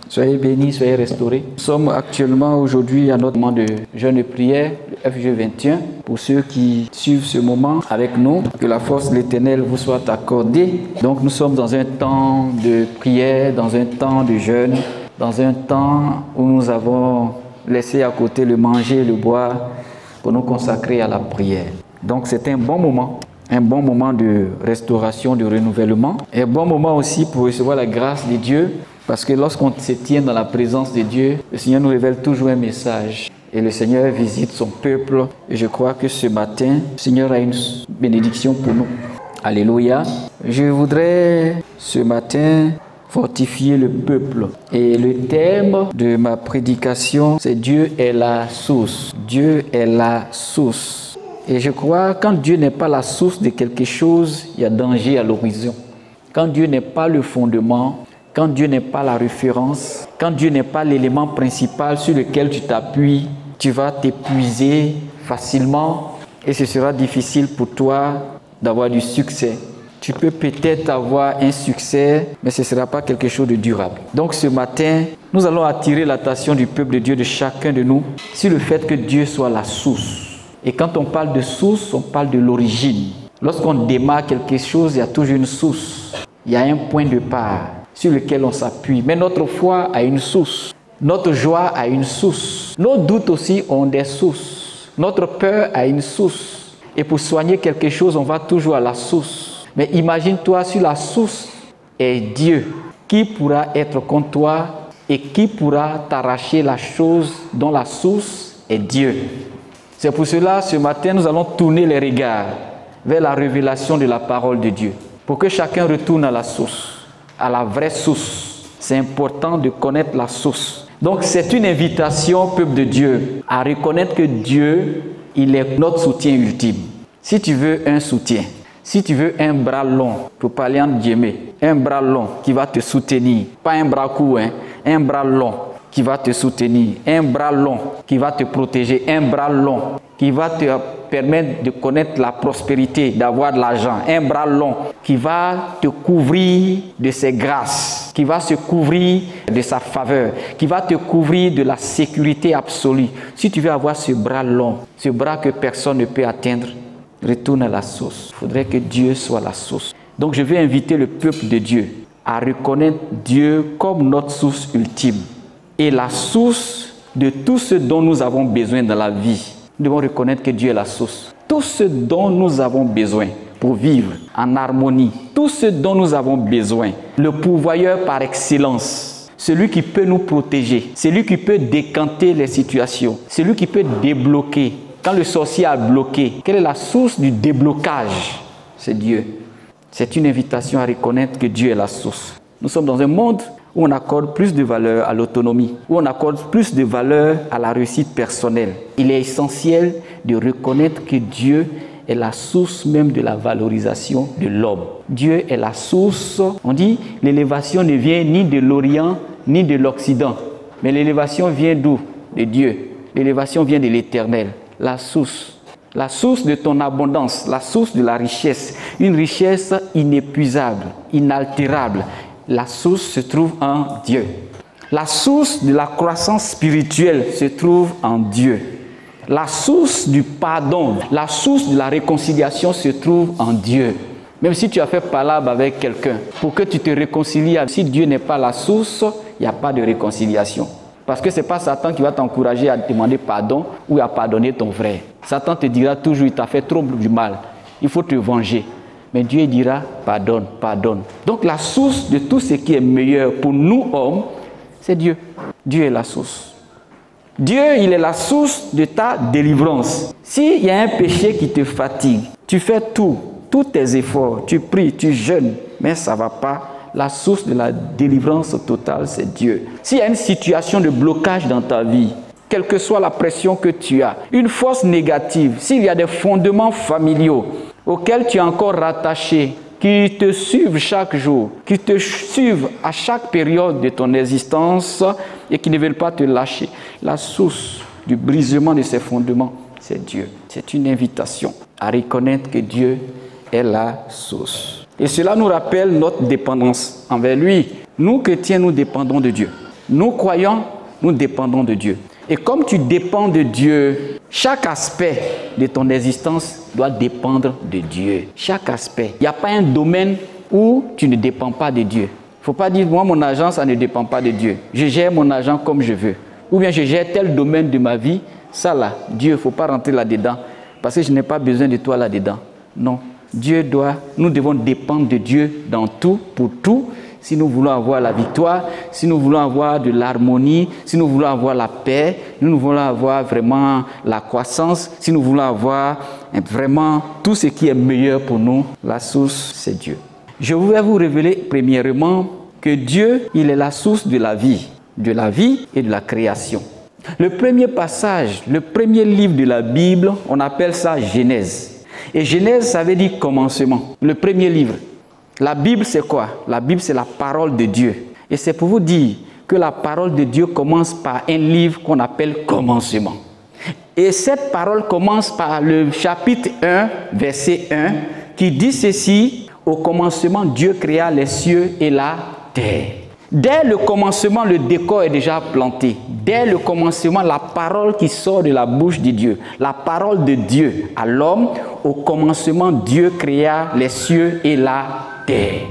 Soyez bénis, soyez restaurés. Nous sommes actuellement aujourd'hui à notre moment de jeûne et prière, le FG 21. Pour ceux qui suivent ce moment avec nous, que la force de l'Éternel vous soit accordée. Donc nous sommes dans un temps de prière, dans un temps de jeûne, dans un temps où nous avons laissé à côté le manger et le boire pour nous consacrer à la prière. Donc c'est un bon moment de restauration, de renouvellement, et un bon moment aussi pour recevoir la grâce de Dieu, parce que lorsqu'on se tient dans la présence de Dieu, le Seigneur nous révèle toujours un message, et le Seigneur visite son peuple, et je crois que ce matin, le Seigneur a une bénédiction pour nous. Alléluia. Je voudrais ce matin fortifier le peuple. Et le thème de ma prédication, c'est Dieu est la source. Dieu est la source. Et je crois que quand Dieu n'est pas la source de quelque chose, il y a danger à l'horizon. Quand Dieu n'est pas le fondement, quand Dieu n'est pas la référence, quand Dieu n'est pas l'élément principal sur lequel tu t'appuies, tu vas t'épuiser facilement et ce sera difficile pour toi d'avoir du succès. Tu peux peut-être avoir un succès, mais ce ne sera pas quelque chose de durable. Donc ce matin, nous allons attirer l'attention du peuple de Dieu, de chacun de nous, sur le fait que Dieu soit la source. Et quand on parle de source, on parle de l'origine. Lorsqu'on démarre quelque chose, il y a toujours une source. Il y a un point de départ sur lequel on s'appuie. Mais notre foi a une source. Notre joie a une source. Nos doutes aussi ont des sources. Notre peur a une source. Et pour soigner quelque chose, on va toujours à la source. Mais imagine-toi si la source est Dieu. Qui pourra être contre toi et qui pourra t'arracher la chose dont la source est Dieu? C'est pour cela, ce matin, nous allons tourner les regards vers la révélation de la parole de Dieu. Pour que chacun retourne à la source, à la vraie source. C'est important de connaître la source. Donc, c'est une invitation, peuple de Dieu, à reconnaître que Dieu, il est notre soutien ultime. Si tu veux un soutien, si tu veux un bras long, pour parler en Djemé, un bras long qui va te soutenir, pas un bras court, un bras long qui va te soutenir, un bras long qui va te protéger, un bras long qui va te permettre de connaître la prospérité, d'avoir de l'argent, un bras long qui va te couvrir de ses grâces, qui va se couvrir de sa faveur, qui va te couvrir de la sécurité absolue. Si tu veux avoir ce bras long, ce bras que personne ne peut atteindre, retourne à la source. Il faudrait que Dieu soit la source. Donc je vais inviter le peuple de Dieu à reconnaître Dieu comme notre source ultime et la source de tout ce dont nous avons besoin dans la vie. Nous devons reconnaître que Dieu est la source. Tout ce dont nous avons besoin pour vivre en harmonie, tout ce dont nous avons besoin, le pourvoyeur par excellence, celui qui peut nous protéger, celui qui peut décanter les situations, celui qui peut débloquer. Quand le sorcier a bloqué, quelle est la source du déblocage? C'est Dieu. C'est une invitation à reconnaître que Dieu est la source. Nous sommes dans un monde où on accorde plus de valeur à l'autonomie, où on accorde plus de valeur à la réussite personnelle. Il est essentiel de reconnaître que Dieu est la source même de la valorisation de l'homme. Dieu est la source. On dit l'élévation ne vient ni de l'Orient ni de l'Occident, mais l'élévation vient d'où? De Dieu. L'élévation vient de l'Éternel. La source de ton abondance, la source de la richesse, une richesse inépuisable, inaltérable. La source se trouve en Dieu. La source de la croissance spirituelle se trouve en Dieu. La source du pardon, la source de la réconciliation se trouve en Dieu. Même si tu as fait palabre avec quelqu'un, pour que tu te réconcilies, si Dieu n'est pas la source, il n'y a pas de réconciliation. Parce que ce n'est pas Satan qui va t'encourager à demander pardon ou à pardonner ton frère. Satan te dira toujours, il t'a fait trop du mal, il faut te venger. Mais Dieu dira, pardonne, pardonne. Donc la source de tout ce qui est meilleur pour nous hommes, c'est Dieu. Dieu est la source. Dieu, il est la source de ta délivrance. S'il y a un péché qui te fatigue, tu fais tous tes efforts, tu pries, tu jeûnes, mais ça ne va pas. La source de la délivrance totale, c'est Dieu. S'il y a une situation de blocage dans ta vie, quelle que soit la pression que tu as, une force négative, s'il y a des fondements familiaux auxquels tu es encore rattaché, qui te suivent chaque jour, qui te suivent à chaque période de ton existence et qui ne veulent pas te lâcher, la source du brisement de ces fondements, c'est Dieu. C'est une invitation à reconnaître que Dieu est la source. Et cela nous rappelle notre dépendance envers lui. Nous, chrétiens, nous dépendons de Dieu. Nous croyons, nous dépendons de Dieu. Et comme tu dépends de Dieu, chaque aspect de ton existence doit dépendre de Dieu. Chaque aspect. Il n'y a pas un domaine où tu ne dépends pas de Dieu. Il ne faut pas dire, moi, mon argent, ça ne dépend pas de Dieu. Je gère mon argent comme je veux. Ou bien je gère tel domaine de ma vie. Ça là, Dieu, il ne faut pas rentrer là-dedans. Parce que je n'ai pas besoin de toi là-dedans. Non. Nous devons dépendre de Dieu dans tout, pour tout. Si nous voulons avoir la victoire, si nous voulons avoir de l'harmonie, si nous voulons avoir la paix, nous voulons avoir vraiment la croissance, si nous voulons avoir vraiment tout ce qui est meilleur pour nous, la source, c'est Dieu. Je voudrais vous révéler premièrement que Dieu, il est la source de la vie et de la création. Le premier passage, le premier livre de la Bible, on appelle ça Genèse. Et Genèse, ça veut dire commencement. Le premier livre. La Bible, c'est quoi? La Bible, c'est la parole de Dieu. Et c'est pour vous dire que la parole de Dieu commence par un livre qu'on appelle Commencement. Et cette parole commence par le chapitre 1, verset 1, qui dit ceci: au commencement, Dieu créa les cieux et la terre. Dès le commencement, le décor est déjà planté. Dès le commencement, la parole qui sort de la bouche de Dieu, la parole de Dieu à l'homme, au commencement, Dieu créa les cieux et la terre.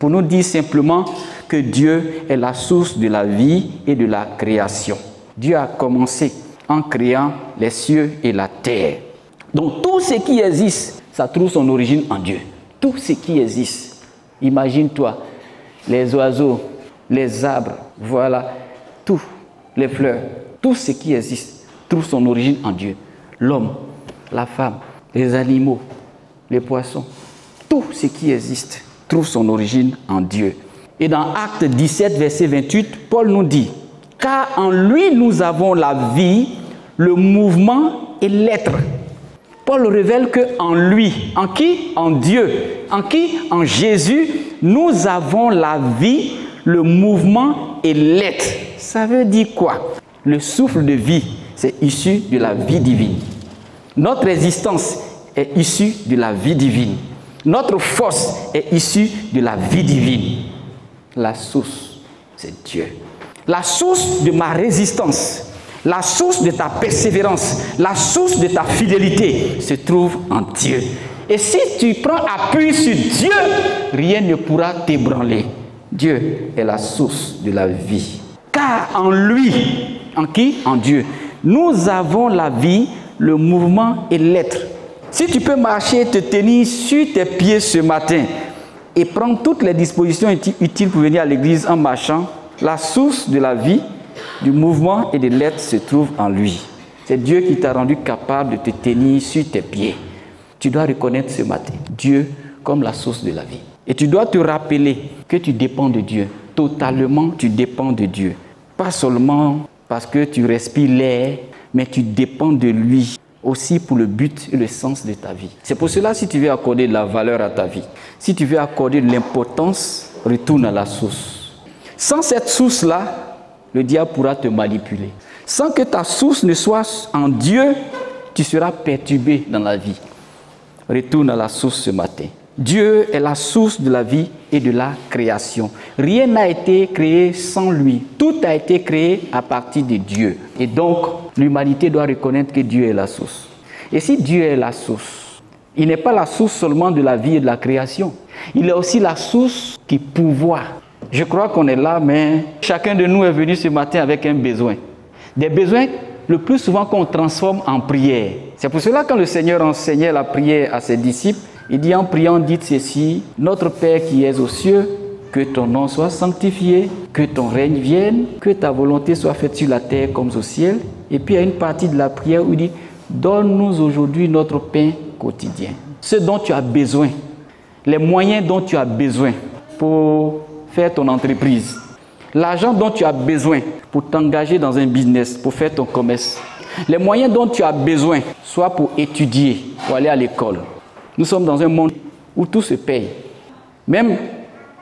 Pour nous dire simplement que Dieu est la source de la vie et de la création. Dieu a commencé en créant les cieux et la terre. Donc tout ce qui existe, ça trouve son origine en Dieu. Tout ce qui existe. Imagine-toi, les oiseaux, les arbres, voilà, tout, les fleurs, tout ce qui existe trouve son origine en Dieu. L'homme, la femme, les animaux, les poissons, tout ce qui existe trouve son origine en Dieu. Et dans Actes 17, verset 28, Paul nous dit: car en lui nous avons la vie, le mouvement et l'être. Paul révèle que en lui, en qui? En Dieu. En qui? En Jésus, nous avons la vie, le mouvement et l'être. Ça veut dire quoi? Le souffle de vie, c'est issu de la vie divine. Notre existence est issue de la vie divine. Notre force est issue de la vie divine. La source, c'est Dieu. La source de ma résistance, la source de ta persévérance, la source de ta fidélité se trouve en Dieu. Et si tu prends appui sur Dieu, rien ne pourra t'ébranler. Dieu est la source de la vie. Car en lui, en qui? En Dieu, nous avons la vie, le mouvement et l'être. Si tu peux marcher et te tenir sur tes pieds ce matin et prendre toutes les dispositions utiles pour venir à l'église en marchant, la source de la vie, du mouvement et de l'être se trouve en lui. C'est Dieu qui t'a rendu capable de te tenir sur tes pieds. Tu dois reconnaître ce matin Dieu comme la source de la vie. Et tu dois te rappeler que tu dépends de Dieu. Totalement, tu dépends de Dieu. Pas seulement parce que tu respires l'air, mais tu dépends de lui aussi pour le but et le sens de ta vie. C'est pour cela, si tu veux accorder de la valeur à ta vie, si tu veux accorder de l'importance, retourne à la source. Sans cette source-là, le diable pourra te manipuler. Sans que ta source ne soit en Dieu, tu seras perturbé dans la vie. Retourne à la source ce matin. Dieu est la source de la vie et de la création. Rien n'a été créé sans lui. Tout a été créé à partir de Dieu. Et donc, l'humanité doit reconnaître que Dieu est la source. Et si Dieu est la source, il n'est pas la source seulement de la vie et de la création. Il est aussi la source qui pourvoit. Je crois qu'on est là, mais chacun de nous est venu ce matin avec un besoin. Des besoins, le plus souvent, qu'on transforme en prière. C'est pour cela que quand le Seigneur enseignait la prière à ses disciples, il dit en priant, dites ceci: notre Père qui es aux cieux, que ton nom soit sanctifié, que ton règne vienne, que ta volonté soit faite sur la terre comme au ciel. Et puis il y a une partie de la prière où il dit: donne-nous aujourd'hui notre pain quotidien. Ce dont tu as besoin, les moyens dont tu as besoin pour faire ton entreprise, l'argent dont tu as besoin pour t'engager dans un business, pour faire ton commerce, les moyens dont tu as besoin, soit pour étudier, pour aller à l'école. Nous sommes dans un monde où tout se paye. Même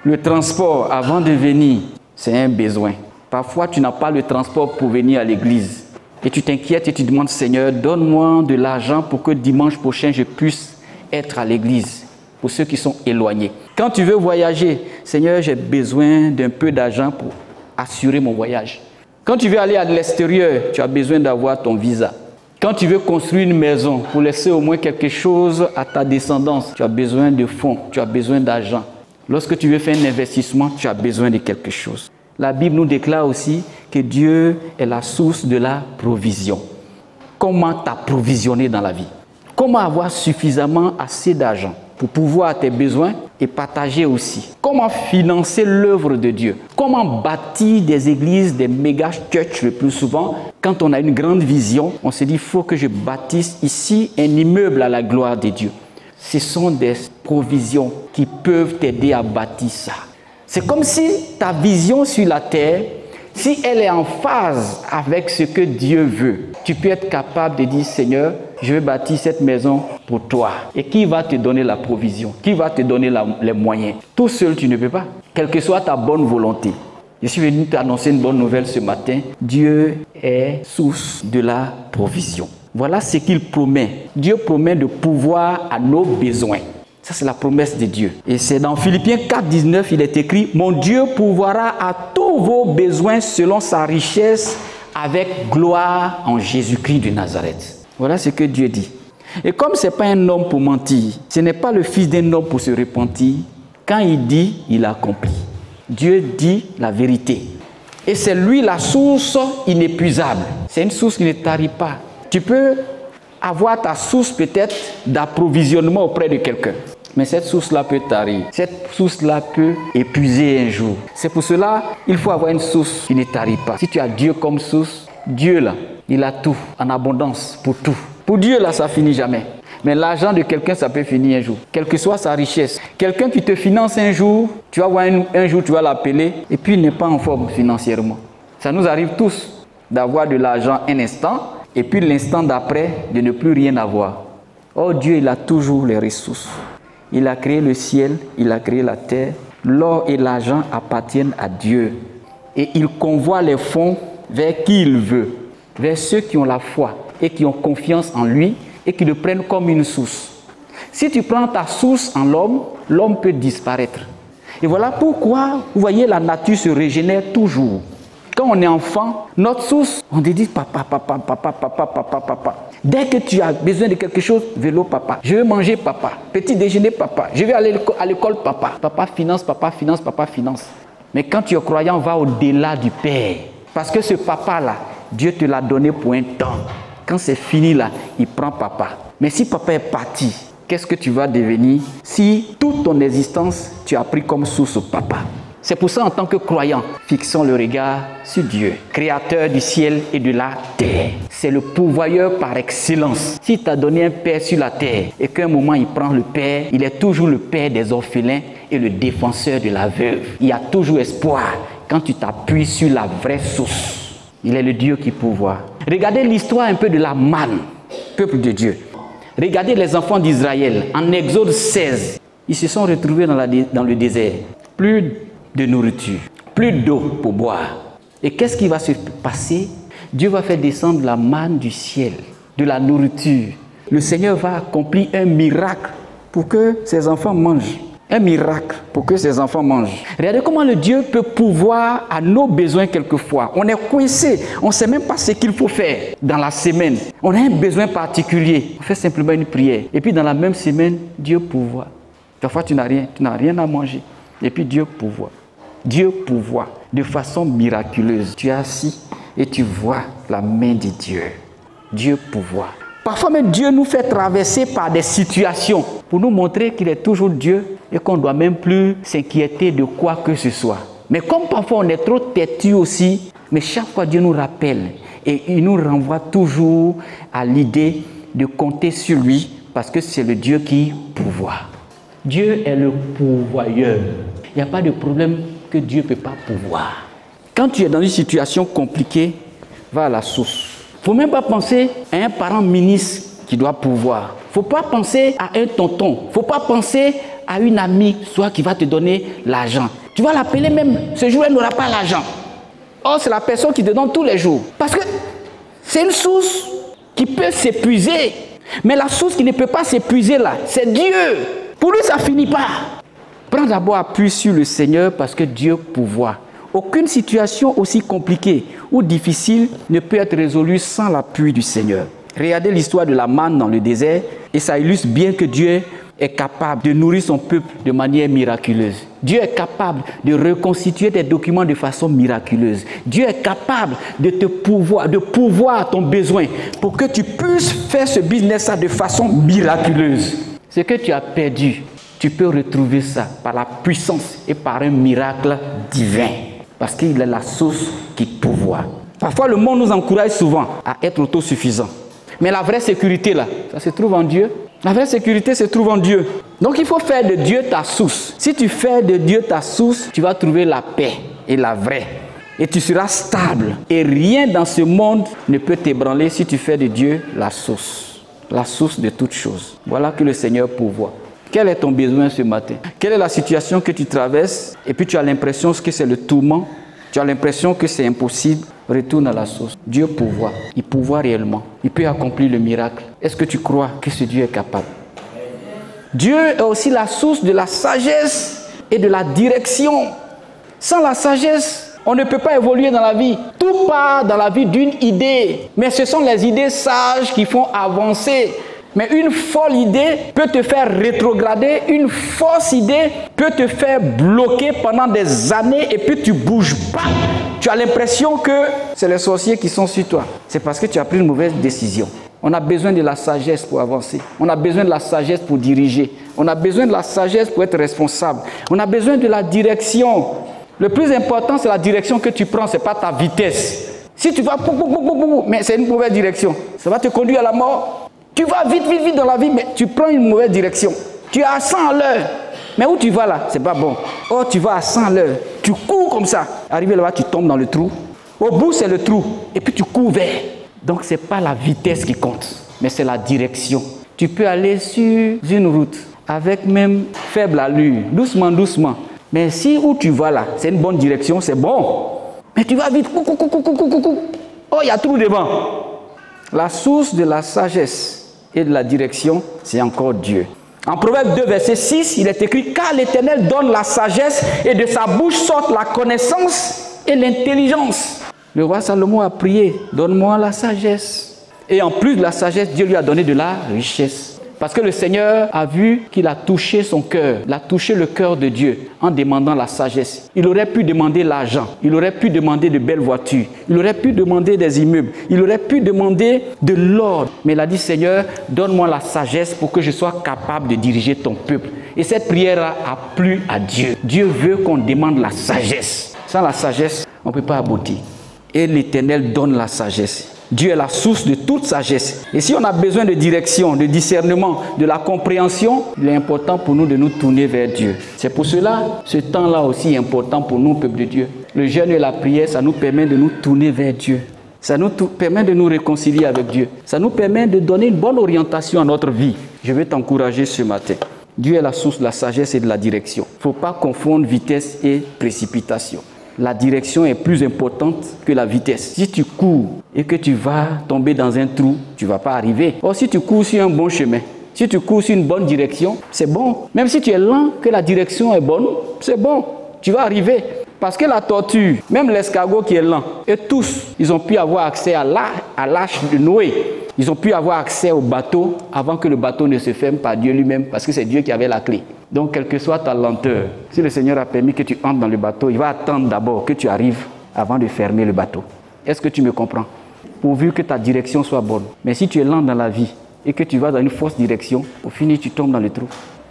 le transport avant de venir, c'est un besoin. Parfois, tu n'as pas le transport pour venir à l'église. Et tu t'inquiètes et tu demandes: Seigneur, donne-moi de l'argent pour que dimanche prochain, je puisse être à l'église. Pour ceux qui sont éloignés. Quand tu veux voyager, Seigneur, j'ai besoin d'un peu d'argent pour assurer mon voyage. Quand tu veux aller à l'extérieur, tu as besoin d'avoir ton visa. Quand tu veux construire une maison pour laisser au moins quelque chose à ta descendance, tu as besoin de fonds, tu as besoin d'argent. Lorsque tu veux faire un investissement, tu as besoin de quelque chose. La Bible nous déclare aussi que Dieu est la source de la provision. Comment t'approvisionner dans la vie? Comment avoir suffisamment assez d'argent pour pouvoir tes besoins et partager aussi? Comment financer l'œuvre de Dieu? Comment bâtir des églises, des méga churches le plus souvent? Quand on a une grande vision, on se dit, il faut que je bâtisse ici un immeuble à la gloire de Dieu. Ce sont des provisions qui peuvent t'aider à bâtir ça. C'est comme si ta vision sur la terre, si elle est en phase avec ce que Dieu veut, tu peux être capable de dire, Seigneur, je vais bâtir cette maison pour toi. Et qui va te donner la provision? Qui va te donner les moyens? Tout seul, tu ne peux pas. Quelle que soit ta bonne volonté. Je suis venu t'annoncer une bonne nouvelle ce matin. Dieu est source de la provision. Voilà ce qu'il promet. Dieu promet de pouvoir à nos besoins. Ça, c'est la promesse de Dieu. Et c'est dans Philippiens 4, 19, il est écrit, « Mon Dieu pourvoira à tous vos besoins selon sa richesse avec gloire en Jésus-Christ de Nazareth. » Voilà ce que Dieu dit. Et comme ce n'est pas un homme pour mentir, ce n'est pas le fils d'un homme pour se repentir, quand il dit, il accomplit. Dieu dit la vérité. Et c'est lui la source inépuisable. C'est une source qui ne tarit pas. Tu peux avoir ta source peut-être d'approvisionnement auprès de quelqu'un. Mais cette source-là peut tarir. Cette source-là peut épuiser un jour. C'est pour cela qu'il faut avoir une source qui ne tarit pas. Si tu as Dieu comme source, Dieu là, il a tout, en abondance, pour tout. Pour Dieu là, ça finit jamais. Mais l'argent de quelqu'un, ça peut finir un jour. Quelle que soit sa richesse. Quelqu'un qui te finance un jour, tu vas voir un jour, tu vas l'appeler, et puis il n'est pas en forme financièrement. Ça nous arrive tous d'avoir de l'argent un instant, et puis l'instant d'après, de ne plus rien avoir. Oh, Dieu, il a toujours les ressources. Il a créé le ciel, il a créé la terre. L'or et l'argent appartiennent à Dieu. Et il convoie les fonds vers qui il veut. Vers ceux qui ont la foi et qui ont confiance en lui et qui le prennent comme une source. Si tu prends ta source en l'homme, l'homme peut disparaître. Et voilà pourquoi, vous voyez, la nature se régénère toujours. Quand on est enfant, notre source, on te dit papa, papa, papa, papa, papa, papa. Dès que tu as besoin de quelque chose, vélo, papa. Je veux manger, papa. Petit déjeuner, papa. Je vais aller à l'école, papa. Papa finance, papa finance, papa finance. Mais quand tu es croyant, va au-delà du Père. Parce que ce papa-là, Dieu te l'a donné pour un temps. Quand c'est fini là, il prend papa. Mais si papa est parti, qu'est-ce que tu vas devenir si toute ton existence, tu as pris comme source papa? C'est pour ça, en tant que croyant, fixons le regard sur Dieu, créateur du ciel et de la terre. C'est le pourvoyeur par excellence. S'il t'a donné un père sur la terre et qu'à un moment il prend le père, il est toujours le père des orphelins et le défenseur de la veuve. Il y a toujours espoir quand tu t'appuies sur la vraie source. Il est le Dieu qui pourvoit. Regardez l'histoire un peu de la manne, peuple de Dieu. Regardez les enfants d'Israël en Exode 16. Ils se sont retrouvés dans le désert. Plus de nourriture, plus d'eau pour boire. Et qu'est-ce qui va se passer? Dieu va faire descendre la manne du ciel, de la nourriture. Le Seigneur va accomplir un miracle pour que ses enfants mangent. Un miracle pour que ses enfants mangent. Regardez comment le Dieu peut pourvoir à nos besoins quelquefois. On est coincé, on ne sait même pas ce qu'il faut faire dans la semaine. On a un besoin particulier. On fait simplement une prière. Et puis dans la même semaine, Dieu pourvoit. Parfois tu n'as rien à manger. Et puis Dieu pourvoit. Dieu pourvoit de façon miraculeuse. Tu es assis et tu vois la main de Dieu. Dieu pourvoit. Parfois même Dieu nous fait traverser par des situations pour nous montrer qu'il est toujours Dieu et qu'on ne doit même plus s'inquiéter de quoi que ce soit. Mais comme parfois on est trop têtu aussi, mais chaque fois Dieu nous rappelle et il nous renvoie toujours à l'idée de compter sur lui parce que c'est le Dieu qui pourvoit. Dieu est le pourvoyeur. Il n'y a pas de problème que Dieu ne peut pas pourvoir. Quand tu es dans une situation compliquée, va à la source. Il ne faut même pas penser à un parent ministre qui doit pourvoir. Il ne faut pas penser à un tonton. Il ne faut pas penser à une amie, soit qui va te donner l'argent. Tu vas l'appeler même, ce jour, elle n'aura pas l'argent. Or, c'est la personne qui te donne tous les jours. Parce que c'est une source qui peut s'épuiser. Mais la source qui ne peut pas s'épuiser là, c'est Dieu. Pour lui, ça ne finit pas. Prends d'abord appui sur le Seigneur parce que Dieu pourvoit. Aucune situation aussi compliquée ou difficile ne peut être résolue sans l'appui du Seigneur. Regardez l'histoire de la manne dans le désert et ça illustre bien que Dieu est capable de nourrir son peuple de manière miraculeuse. Dieu est capable de reconstituer tes documents de façon miraculeuse. Dieu est capable de pourvoir ton besoin pour que tu puisses faire ce business-là de façon miraculeuse. Ce que tu as perdu, tu peux retrouver ça par la puissance et par un miracle divin. Parce qu'il est la source qui pourvoit. Parfois, le monde nous encourage souvent à être autosuffisant. Mais la vraie sécurité, là, ça se trouve en Dieu. La vraie sécurité se trouve en Dieu. Donc, il faut faire de Dieu ta source. Si tu fais de Dieu ta source, tu vas trouver la paix et la vraie. Et tu seras stable. Et rien dans ce monde ne peut t'ébranler si tu fais de Dieu la source de toutes choses. Voilà que le Seigneur pourvoit. Quel est ton besoin ce matin? Quelle est la situation que tu traverses? Et puis tu as l'impression que c'est le tourment. Tu as l'impression que c'est impossible. Retourne à la source. Dieu pourvoit. Il pourvoit réellement. Il peut accomplir le miracle. Est-ce que tu crois que ce Dieu est capable? Dieu est aussi la source de la sagesse et de la direction. Sans la sagesse, on ne peut pas évoluer dans la vie. Tout part dans la vie d'une idée. Mais ce sont les idées sages qui font avancer. Mais une folle idée peut te faire rétrograder. Une fausse idée peut te faire bloquer pendant des années et puis tu ne bouges pas. Tu as l'impression que c'est les sorciers qui sont sur toi. C'est parce que tu as pris une mauvaise décision. On a besoin de la sagesse pour avancer. On a besoin de la sagesse pour diriger. On a besoin de la sagesse pour être responsable. On a besoin de la direction. Le plus important, c'est la direction que tu prends, ce n'est pas ta vitesse. Si tu vas, mais c'est une mauvaise direction, ça va te conduire à la mort. Tu vas vite dans la vie, mais tu prends une mauvaise direction. Tu es à 100 à l'heure. Mais où tu vas là, c'est pas bon. Oh, tu vas à 100 à l'heure. Tu cours comme ça. Arrivé là-bas, tu tombes dans le trou. Au bout, c'est le trou. Et puis tu cours vers. Donc, ce n'est pas la vitesse qui compte, mais c'est la direction. Tu peux aller sur une route avec même faible allure, doucement. Mais si où tu vas là, c'est une bonne direction, c'est bon. Mais tu vas vite. Oh, il y a trou devant. La source de la sagesse et de la direction, c'est encore Dieu. En Proverbe 2, verset 6, il est écrit « Car l'Éternel donne la sagesse et de sa bouche sortent la connaissance et l'intelligence. » Le roi Salomon a prié « Donne-moi la sagesse. » Et en plus de la sagesse, Dieu lui a donné de la richesse. Parce que le Seigneur a vu qu'il a touché son cœur, il a touché le cœur de Dieu en demandant la sagesse. Il aurait pu demander l'argent, il aurait pu demander de belles voitures, il aurait pu demander des immeubles, il aurait pu demander de l'or. Mais il a dit, Seigneur, donne-moi la sagesse pour que je sois capable de diriger ton peuple. Et cette prière a plu à Dieu. Dieu veut qu'on demande la sagesse. Sans la sagesse, on ne peut pas aboutir. Et l'Éternel donne la sagesse. Dieu est la source de toute sagesse. Et si on a besoin de direction, de discernement, de la compréhension, il est important pour nous de nous tourner vers Dieu. C'est pour cela, ce temps-là aussi est important pour nous, peuple de Dieu. Le jeûne et la prière, ça nous permet de nous tourner vers Dieu. Ça nous permet de nous réconcilier avec Dieu. Ça nous permet de donner une bonne orientation à notre vie. Je vais t'encourager ce matin. Dieu est la source de la sagesse et de la direction. Il ne faut pas confondre vitesse et précipitation. La direction est plus importante que la vitesse. Si tu cours et que tu vas tomber dans un trou, tu ne vas pas arriver. Or, si tu cours sur un bon chemin, si tu cours sur une bonne direction, c'est bon. Même si tu es lent, que la direction est bonne, c'est bon. Tu vas arriver. Parce que la tortue, même l'escargot qui est lent, et tous, ils ont pu avoir accès à l'arche de Noé. Ils ont pu avoir accès au bateau avant que le bateau ne se ferme par Dieu lui-même, parce que c'est Dieu qui avait la clé. Donc, quelle que soit ta lenteur, si le Seigneur a permis que tu entres dans le bateau, il va attendre d'abord que tu arrives avant de fermer le bateau. Est-ce que tu me comprends? Pourvu que ta direction soit bonne. Mais si tu es lent dans la vie et que tu vas dans une fausse direction, au final, tu tombes dans le trou.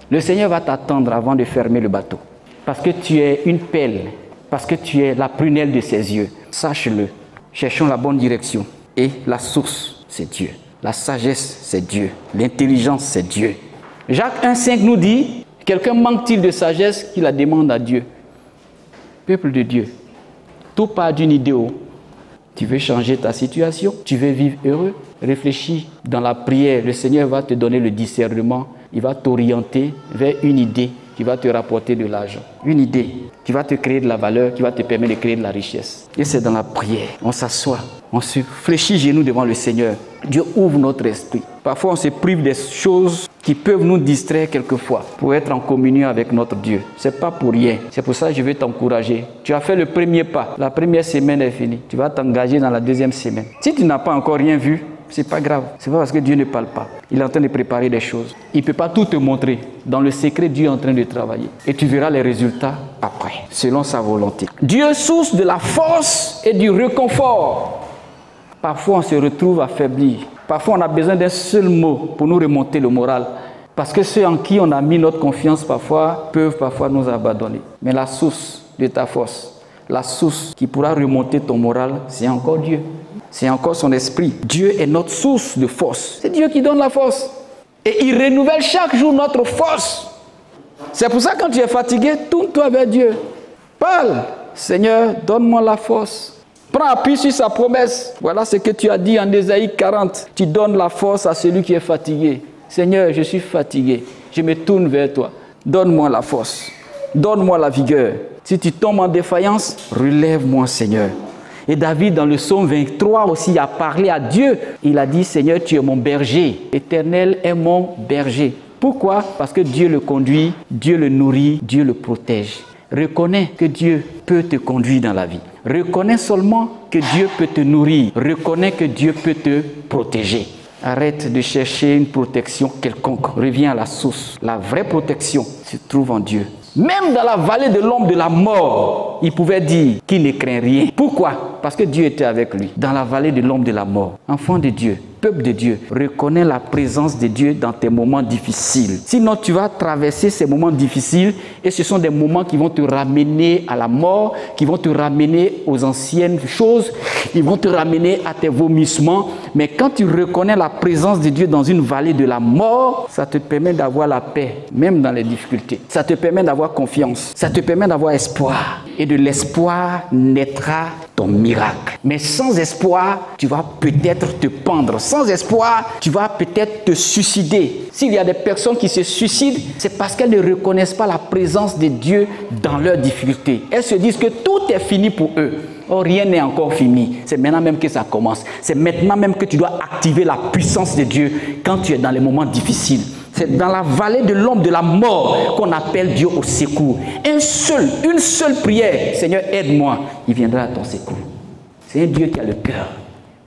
Le Seigneur va t'attendre avant de fermer le bateau. Parce que tu es une pelle, parce que tu es la prunelle de ses yeux. Sache-le. Cherchons la bonne direction. Et la source, c'est Dieu. La sagesse, c'est Dieu. L'intelligence, c'est Dieu. Jacques 1,5 nous dit, quelqu'un manque-t-il de sagesse qu'il la demande à Dieu? Peuple de Dieu, tout part d'une idée. Tu veux changer ta situation? Tu veux vivre heureux? Réfléchis dans la prière. Le Seigneur va te donner le discernement. Il va t'orienter vers une idée qui va te rapporter de l'argent. Une idée qui va te créer de la valeur, qui va te permettre de créer de la richesse. Et c'est dans la prière. On s'assoit, on se fléchit genoux devant le Seigneur. Dieu ouvre notre esprit. Parfois, on se prive des choses qui peuvent nous distraire quelquefois pour être en communion avec notre Dieu. Ce n'est pas pour rien. C'est pour ça que je vais t'encourager. Tu as fait le premier pas. La première semaine est finie. Tu vas t'engager dans la deuxième semaine. Si tu n'as pas encore rien vu, c'est pas grave. C'est pas parce que Dieu ne parle pas. Il est en train de préparer des choses. Il ne peut pas tout te montrer. Dans le secret, Dieu est en train de travailler. Et tu verras les résultats après, selon sa volonté. Dieu, source de la force et du réconfort. Parfois, on se retrouve affaibli. Parfois, on a besoin d'un seul mot pour nous remonter le moral. Parce que ceux en qui on a mis notre confiance parfois peuvent parfois nous abandonner. Mais la source de ta force, la source qui pourra remonter ton moral, c'est encore Dieu. C'est encore son esprit. Dieu est notre source de force. C'est Dieu qui donne la force. Et il renouvelle chaque jour notre force. C'est pour ça que quand tu es fatigué, tourne-toi vers Dieu. Parle. Seigneur, donne-moi la force. Prends appui sur sa promesse. Voilà ce que tu as dit en Ésaïe 40. Tu donnes la force à celui qui est fatigué. Seigneur, je suis fatigué. Je me tourne vers toi. Donne-moi la force. Donne-moi la vigueur. Si tu tombes en défaillance, relève-moi, Seigneur. Et David, dans le psaume 23 aussi, a parlé à Dieu. Il a dit, Seigneur, tu es mon berger. L'Éternel est mon berger. Pourquoi? Parce que Dieu le conduit, Dieu le nourrit, Dieu le protège. Reconnais que Dieu peut te conduire dans la vie. Reconnais seulement que Dieu peut te nourrir. Reconnais que Dieu peut te protéger. Arrête de chercher une protection quelconque. Reviens à la source. La vraie protection se trouve en Dieu. Même dans la vallée de l'ombre de la mort, il pouvait dire qu'il ne craint rien. Pourquoi? Parce que Dieu était avec lui. Dans la vallée de l'ombre de la mort, enfant de Dieu, peuple de Dieu, reconnais la présence de Dieu dans tes moments difficiles. Sinon, tu vas traverser ces moments difficiles et ce sont des moments qui vont te ramener à la mort, qui vont te ramener aux anciennes choses, ils vont te ramener à tes vomissements. Mais quand tu reconnais la présence de Dieu dans une vallée de la mort, ça te permet d'avoir la paix, même dans les difficultés. Ça te permet d'avoir confiance, ça te permet d'avoir espoir. Et de l'espoir naîtra ton miracle. Mais sans espoir, tu vas peut-être te pendre. Sans espoir, tu vas peut-être te suicider. S'il y a des personnes qui se suicident, c'est parce qu'elles ne reconnaissent pas la présence de Dieu dans leurs difficultés. Elles se disent que tout est fini pour eux. Or, rien n'est encore fini. C'est maintenant même que ça commence. C'est maintenant même que tu dois activer la puissance de Dieu quand tu es dans les moments difficiles. C'est dans la vallée de l'ombre de la mort qu'on appelle Dieu au secours. Une seule prière. Seigneur, aide-moi. Il viendra à ton secours. C'est un Dieu qui a le cœur.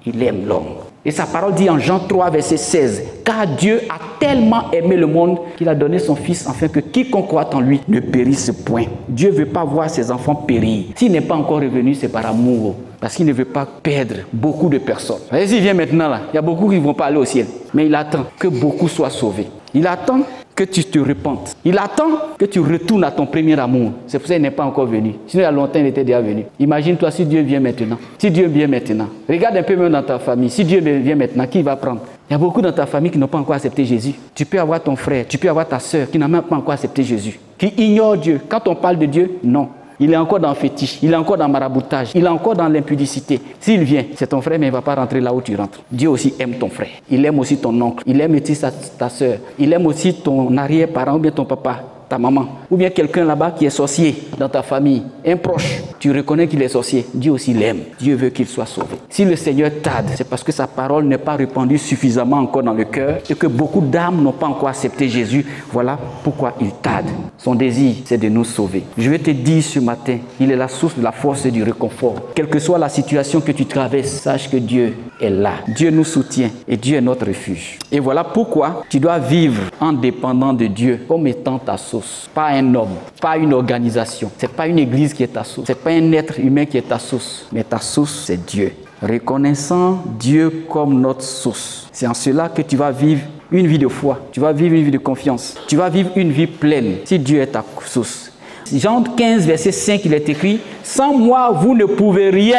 Il aime l'homme. Et sa parole dit en Jean 3, verset 16, « Car Dieu a tellement aimé le monde qu'il a donné son Fils afin que quiconque croit en lui ne périsse point. » Dieu ne veut pas voir ses enfants périr. S'il n'est pas encore revenu, c'est par amour. Parce qu'il ne veut pas perdre beaucoup de personnes. Voyez, s'il vient maintenant là, il y a beaucoup qui ne vont pas aller au ciel. Mais il attend que beaucoup soient sauvés. Il attend que tu te repentes. Il attend que tu retournes à ton premier amour. C'est pour ça qu'il n'est pas encore venu. Sinon, il y a longtemps, il était déjà venu. Imagine-toi si Dieu vient maintenant. Si Dieu vient maintenant. Regarde un peu même dans ta famille. Si Dieu vient maintenant, qui va prendre? Il y a beaucoup dans ta famille qui n'ont pas encore accepté Jésus. Tu peux avoir ton frère, tu peux avoir ta soeur qui n'a même pas encore accepté Jésus. Qui ignore Dieu. Quand on parle de Dieu, non. Il est encore dans le fétiche, il est encore dans le maraboutage, il est encore dans l'impudicité. S'il vient, c'est ton frère, mais il ne va pas rentrer là où tu rentres. Dieu aussi aime ton frère. Il aime aussi ton oncle. Il aime aussi ta soeur. Il aime aussi ton arrière-parent ou bien ton papa, ta maman. Ou bien quelqu'un là-bas qui est sorcier dans ta famille, un proche. Tu reconnais qu'il est sorcier. Dieu aussi l'aime. Dieu veut qu'il soit sauvé. Si le Seigneur tarde, c'est parce que sa parole n'est pas répandue suffisamment encore dans le cœur et que beaucoup d'âmes n'ont pas encore accepté Jésus. Voilà pourquoi il tarde. Son désir, c'est de nous sauver. Je vais te dire ce matin, il est la source de la force et du réconfort. Quelle que soit la situation que tu traverses, sache que Dieu est là. Dieu nous soutient et Dieu est notre refuge. Et voilà pourquoi tu dois vivre en dépendant de Dieu comme étant ta source. Pas un homme, pas une organisation. C'est pas une église qui est ta source. C'est pas un être humain qui est ta source. Mais ta source, c'est Dieu. Reconnaissant Dieu comme notre source. C'est en cela que tu vas vivre une vie de foi, tu vas vivre une vie de confiance, tu vas vivre une vie pleine si Dieu est ta source. Jean 15, verset 5, il est écrit « Sans moi, vous ne pouvez rien ».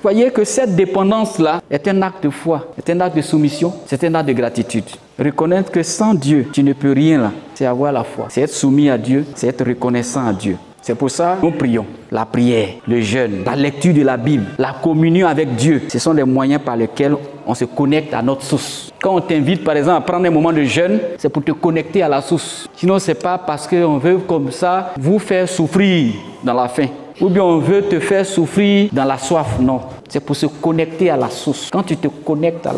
Voyez que cette dépendance-là est un acte de foi, est un acte de soumission, c'est un acte de gratitude. Reconnaître que sans Dieu, tu ne peux rien là, c'est avoir la foi, c'est être soumis à Dieu, c'est être reconnaissant à Dieu. C'est pour ça que nous prions. La prière, le jeûne, la lecture de la Bible, la communion avec Dieu, ce sont des moyens par lesquels on se connecte à notre source. Quand on t'invite par exemple à prendre un moment de jeûne, c'est pour te connecter à la source. Sinon, ce n'est pas parce qu'on veut comme ça vous faire souffrir dans la faim. Ou bien on veut te faire souffrir dans la soif. Non, c'est pour se connecter à la source. Quand tu te connectes à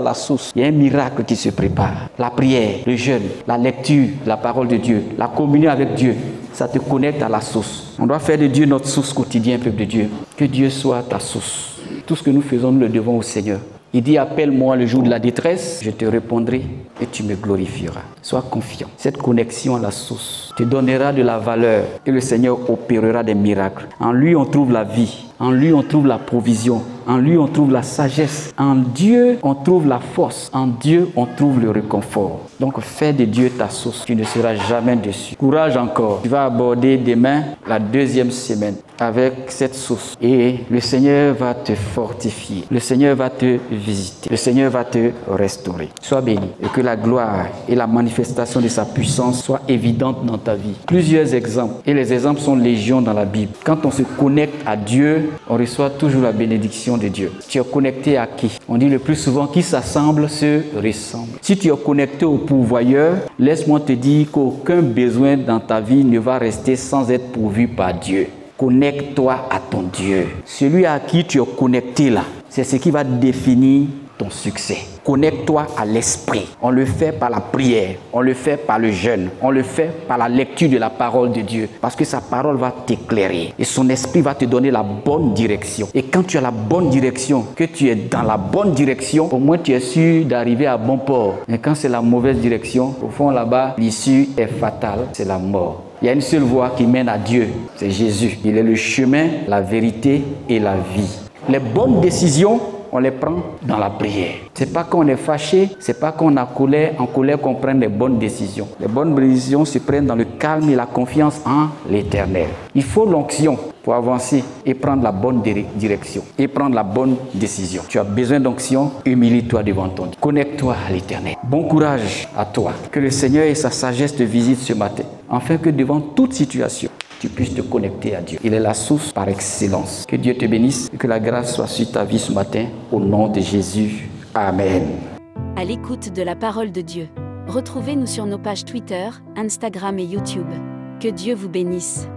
la source, il y a un miracle qui se prépare. La prière, le jeûne, la lecture, la parole de Dieu, la communion avec Dieu, ça te connecte à la source. On doit faire de Dieu notre source quotidienne, peuple de Dieu. Que Dieu soit ta source. Tout ce que nous faisons, nous le devons au Seigneur. Il dit, appelle-moi le jour de la détresse, je te répondrai et tu me glorifieras. Sois confiant. Cette connexion à la source te donnera de la valeur et le Seigneur opérera des miracles. En lui, on trouve la vie. En lui, on trouve la provision. En lui, on trouve la sagesse. En Dieu, on trouve la force. En Dieu, on trouve le réconfort. Donc, fais de Dieu ta source. Tu ne seras jamais déçu. Courage encore. Tu vas aborder demain la 2e semaine avec cette source. Et le Seigneur va te fortifier. Le Seigneur va te visiter. Le Seigneur va te restaurer. Sois béni. Et que la gloire et la manifestation de sa puissance soient évidentes dans ta vie. Plusieurs exemples. Et les exemples sont légion dans la Bible. Quand on se connecte à Dieu, on reçoit toujours la bénédiction de Dieu. Tu es connecté à qui? On dit le plus souvent, qui s'assemble se ressemble. Si tu es connecté au pourvoyeur, laisse-moi te dire qu'aucun besoin dans ta vie ne va rester sans être pourvu par Dieu. Connecte-toi à ton Dieu. Celui à qui tu es connecté là, c'est ce qui va définir ton succès. Connecte-toi à l'esprit. On le fait par la prière, on le fait par le jeûne, on le fait par la lecture de la parole de Dieu. Parce que sa parole va t'éclairer et son esprit va te donner la bonne direction. Et quand tu as la bonne direction, que tu es dans la bonne direction, au moins tu es sûr d'arriver à bon port. Mais quand c'est la mauvaise direction, au fond là-bas, l'issue est fatale, c'est la mort. Il y a une seule voie qui mène à Dieu, c'est Jésus. Il est le chemin, la vérité et la vie. Les bonnes décisions, on les prend dans la prière. C'est pas quand on est fâché, c'est pas quand on est en colère qu'on prend les bonnes décisions. Les bonnes décisions se prennent dans le calme et la confiance en l'Éternel. Il faut l'onction pour avancer et prendre la bonne direction et prendre la bonne décision. Tu as besoin d'onction, humilie-toi devant ton Dieu. Connecte-toi à l'Éternel. Bon courage à toi. Que le Seigneur et sa sagesse te visitent ce matin, afin que devant toute situation, tu puisses te connecter à Dieu. Il est la source par excellence. Que Dieu te bénisse et que la grâce soit sur ta vie ce matin. Au nom de Jésus. Amen. À l'écoute de la parole de Dieu. Retrouvez-nous sur nos pages Twitter, Instagram et YouTube. Que Dieu vous bénisse.